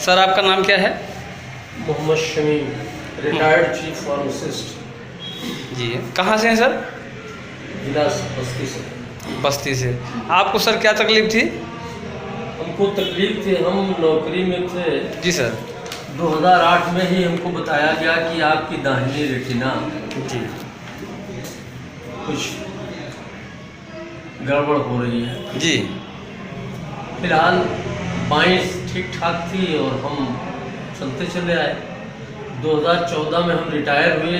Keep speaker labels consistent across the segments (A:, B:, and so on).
A: Sir आपका नाम क्या है?
B: Mohammad Shamim, retired chief pharmacist.
A: जी, कहाँ से हैं सर?
B: जिला बस्ती से।
A: बस्ती से। आपको सर क्या तकलीफ थी?
B: हमको तकलीफ थी, हम नौकरी में थे।
A: जी सर।
B: 2008 में ही हमको बताया गया कि आपकी दाहिनी रेटिना
A: जी
B: कुछ गड़बड़ हो रही है।
A: जी।
B: फिलहाल बाईं ठीक ठाक थी और हम चलते चले आए। 2014 में हम रिटायर हुए।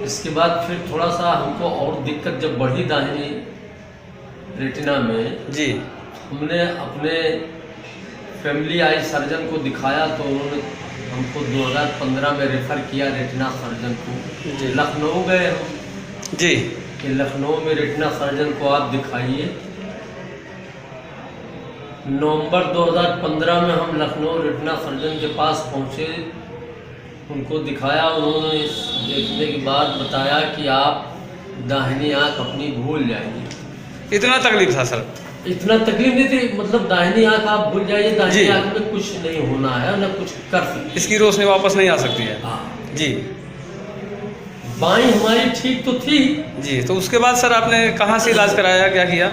B: इसके बाद फिर थोड़ा सा हमको और दिक्कत जब बढ़ी दाहिनी रेटिना में,
A: जी
B: हमने अपने फैमिली आई सर्जन को दिखाया तो उन्होंने हमको 2015 में रेफ़र किया रेटिना सर्जन को।
A: जी।
B: लखनऊ गए हम
A: जी
B: कि लखनऊ में रेटिना सर्जन को आप दिखाइए। नवंबर 2015 में हम लखनऊ रेटिना सर्जन के पास पहुंचे, उनको दिखाया। उन्होंने देखने के बाद बताया कि आप दाहिनी आँख अपनी भूल जाएंगे।
A: इतना तकलीफ था सर?
B: इतना तकलीफ नहीं थी, मतलब दाहिनी आँख आप भूल जाइए, दाहिनी
A: जी।
B: आँख में कुछ नहीं होना है, न कुछ कर सकते।
A: इसकी रोशनी वापस नहीं आ सकती है।
B: हाँ,
A: जी
B: बाईं हमारी ठीक तो थी।
A: जी। तो उसके बाद सर आपने कहाँ से इलाज कराया, क्या किया?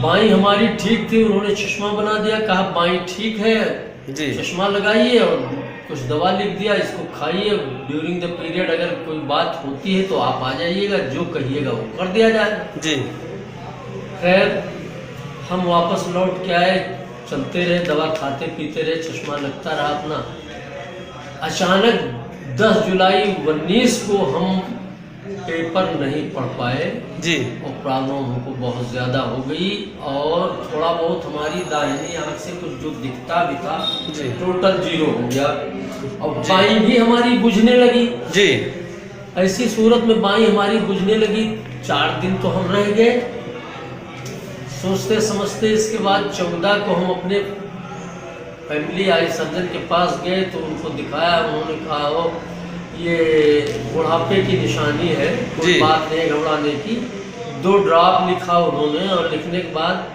B: बाईं हमारी ठीक थी, उन्होंने चश्मा बना दिया, कहा बाईं ठीक है,
A: जी
B: चश्मा लगाइए और कुछ दवा लिख दिया, इसको खाइए। ड्यूरिंग द पीरियड अगर कोई बात होती है तो आप आ जाइएगा, जो कहिएगा वो कर दिया जाएगा।
A: जी।
B: खैर हम वापस लौट के आए, चलते रहे, दवा खाते पीते रहे, चश्मा लगता रहा अपना। अचानक 10 जुलाई 19 को हम पेपर नहीं पढ़ पाए
A: जी।
B: और प्रॉब्लम हमको बहुत ज़्यादा हो गई और थोड़ा बहुत हमारी दाहिनी आँख से कुछ जो दिखता भी था
A: जी।
B: टोटल जीरो हो गया और बाईं भी हमारी बुझने लगी।
A: जी।
B: ऐसी सूरत में बाईं हमारी बुझने लगी। 4 दिन तो हम रह गए सोचते समझते। इसके बाद 14 को हम अपने फैमिली आई सर्जन के पास गए तो उनको दिखाया। उन्होंने कहा हो ये बुढ़ापे की निशानी है, कोई
A: जी।
B: बात नहीं घबराने की। 2 ड्रॉप लिखा उन्होंने और लिखने के बाद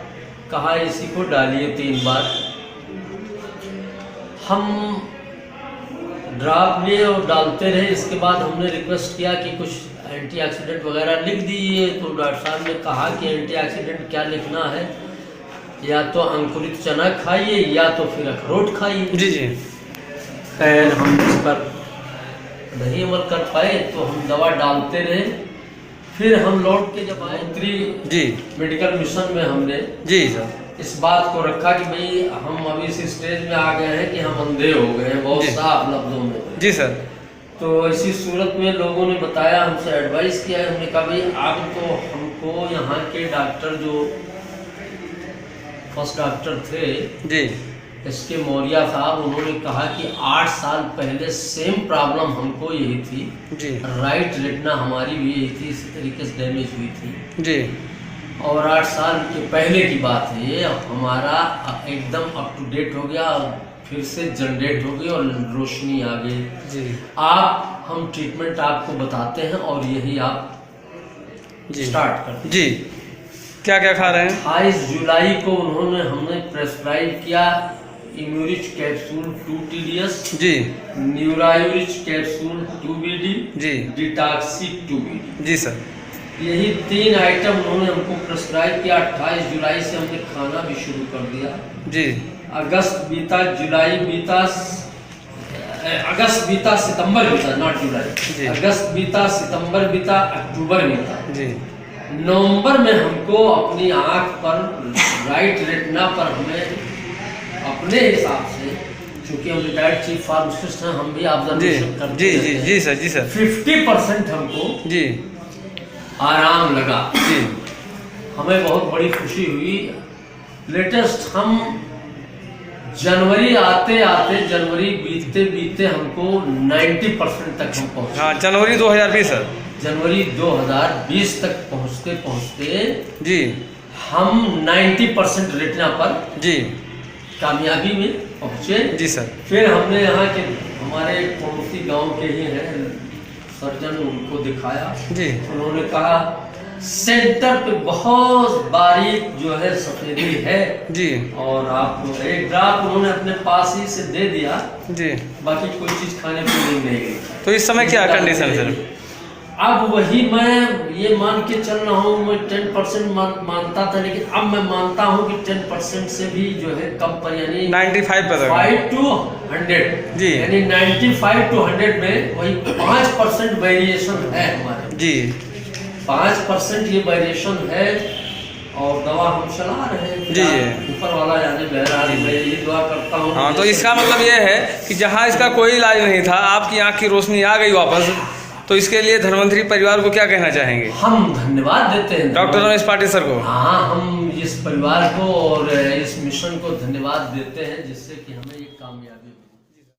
B: कहा इसी को डालिए 3 बार। हम ड्रॉप लिए और डालते रहे। इसके बाद हमने रिक्वेस्ट किया कि कुछ एंटीऑक्सीडेंट वगैरह लिख दीजिए, तो डॉक्टर साहब ने कहा कि एंटीऑक्सीडेंट क्या लिखना है, या तो अंकुरित चना खाइए या तो फिर अखरोट खाइए।
A: जी जी।
B: खैर हम इस पर नहीं अमल कर पाए तो हम दवा डालते रहे। फिर हम लौट के जब आए
A: जी
B: मेडिकल मिशन में हमने
A: जी सर
B: इस बात को रखा कि भाई हम अभी इस स्टेज में आ गए हैं कि हम अंधे हो गए हैं, बहुत
A: जी।
B: साफ लफ्जों में।
A: जी सर।
B: तो ऐसी सूरत में लोगों ने बताया, हमसे एडवाइस किया है। हमने कहा भाई अब तो हमको यहाँ के डॉक्टर जो फर्स्ट डॉक्टर थे
A: जी
B: एसके मौर्या साहब, उन्होंने कहा कि 8 साल पहले सेम प्रॉब्लम हमको यही थी
A: जी।
B: राइट रेटिना हमारी भी यही थी, इसी तरीके से डैमेज हुई थी
A: जी।
B: और 8 साल के पहले की बात है ये। हमारा एकदम अप टू डेट हो गया और फिर से जनरेट हो गई और रोशनी आ गई।
A: जी।
B: हम ट्रीटमेंट आपको बताते हैं और यही आप
A: जी
B: स्टार्ट करते हैं।
A: जी। क्या क्या खा रहे हैं?
B: 28 जुलाई को हमने प्रेस्क्राइब किया इम्यूरिच कैप्सूल 2 TDS,
A: जी।
B: न्यूरायूरिच कैप्सूल 2 BD,
A: जी।
B: डिटॉक्सी 2 BD।
A: जी सर।
B: यही 3 आइटम उन्होंने हमको प्रेस्क्राइब किया। 28 जुलाई से हमने खाना भी शुरू कर दिया।
A: जी।
B: अगस्त बीता, जुलाई बीता, अगस्त बीता, सितंबर बीता, नॉट
A: जी।
B: जुलाई। अगस्त बीता, सितंबर बीता, अक्टूबर बीता।
A: जी।
B: नवंबर में हमको अपनी आंख पर राइट रेटिना पर हमें अपने हिसाब से, क्योंकि हम रिटायर्ड चीफ फार्मासिस्ट हैं, हम भी
A: जी
B: ऑब्जर्वेशन करते
A: जी
B: रहते
A: जी
B: हैं।
A: जी सर। जी सर।
B: 50% हमको
A: जी
B: आराम लगा।
A: जी।
B: हमें बहुत बड़ी खुशी हुई। लेटेस्ट हम जनवरी आते आते, जनवरी बीतते बीतते हमको 90% तक हम पहुँचे।
A: हाँ, जनवरी 2020 सर।
B: जनवरी 2020 तक पहुँचते पहुँचते
A: जी
B: हम 90% रेटिना पर
A: जी
B: कामयाबी में पहुँचे।
A: जी सर।
B: फिर हमने यहाँ के हमारे पड़ोसी गांव के ही हैं सर्जन, उनको दिखाया।
A: जी।
B: उन्होंने कहा सेंटर पे बहुत बारीक जो है सफेदी है।
A: जी
B: और आपको एक ड्राप उन्होंने अपने पास ही से दे दिया,
A: जी।
B: बाकी कोई चीज खाने पीने में नहीं गई।
A: तो इस समय क्या कंडीशन सर?
B: अब वही मैं ये मान के चल रहा हूँ, मैं 10% मानता था, लेकिन अब मैं मानता हूँ कि 10% से भी जो है कम पर, यानी
A: 95%
B: to 100
A: जी,
B: यानी 95 to 100 में वही 5% वेरिएशन है हमारे
A: जी
B: 5% ये वेरिएशन है। और दवा हम चला रहे हैं
A: जी।
B: ऊपर वाला जाने बहरहाल मैं यही दुआ करता हूँ।
A: हाँ, तो इसका मतलब ये है कि जहाँ इसका कोई इलाज नहीं था, आपकी आँख की रोशनी आ गई वापस, तो इसके लिए धन्वंतरी परिवार को क्या कहना चाहेंगे?
B: हम धन्यवाद देते हैं
A: डॉक्टर रमेश पाटिल सर को।
B: हाँ, हम इस परिवार को और इस मिशन को धन्यवाद देते हैं, जिससे कि हमें